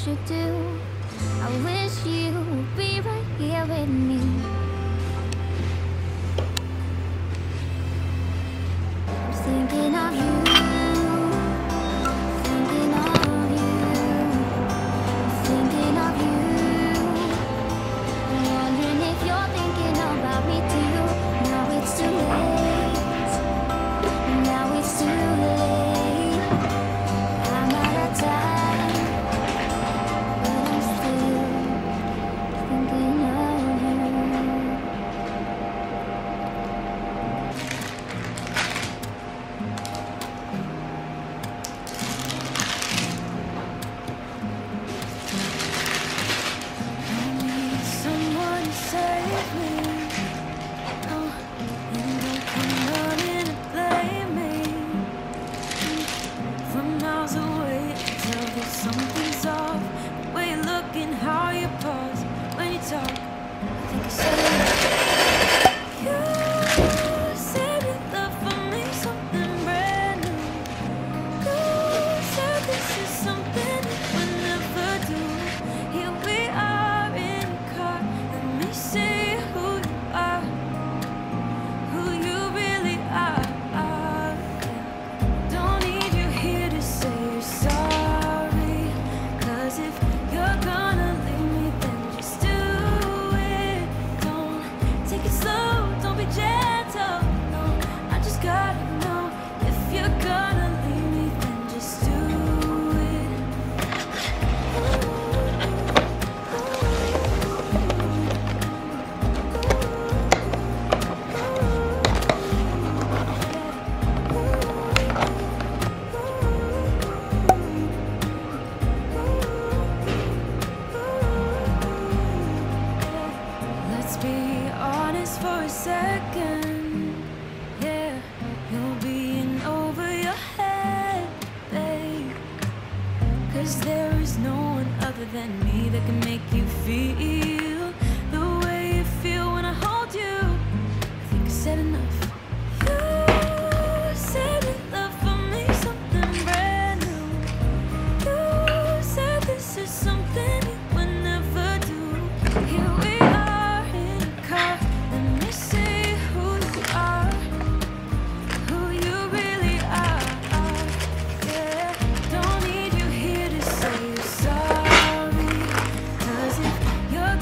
should do. I wish you would be right here with me. I'm thinking of you, thinking of you, thinking of you. I'm wondering if you're thinking about me too. Now it's too late, now it's too late. I'm out of time, but I'm still thinking of you. I need someone to save me. Oh, and don't come running to blame me. From miles away, I can tell that something's off. The way you look and how you pause when you talk. I think you said you said your love for me, something brand new. You said this is something you would never do. Here we are in a car. Let me see who you are, who you really are. Don't need you here to say you're sorry. 'Cause if you're gonna leave me, then just do it. Don't take it slow, don't be gentle. No, I just gotta know if you're gonna leave me, then just do it. Let's be honest for a second. Yeah, you'll be in over your head, babe. 'Cause there is no one other than me that can make you feel the way you feel when I hold you. I think I said enough. You said your love for me, something brand new. You said this is something you would never do. Here we are in a car. Let me see who you are, who you really are. Yeah, don't need you here to say you're sorry. 'Cause if you're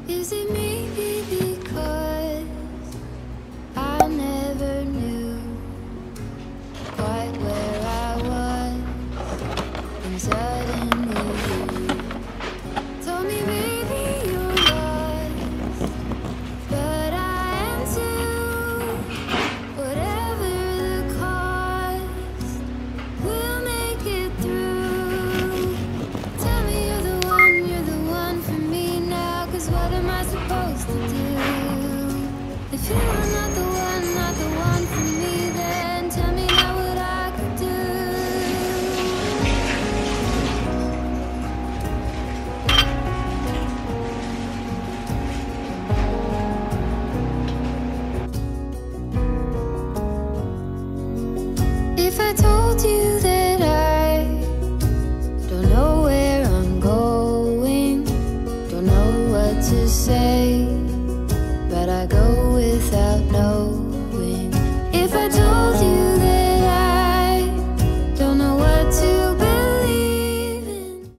Is it maybe because I never knew quite where I was, and suddenly you told me, baby, you're lost, but I am too. Whatever the cost, we'll make it through. Tell me you're the one for me now, 'cause what am I supposed to do if you are not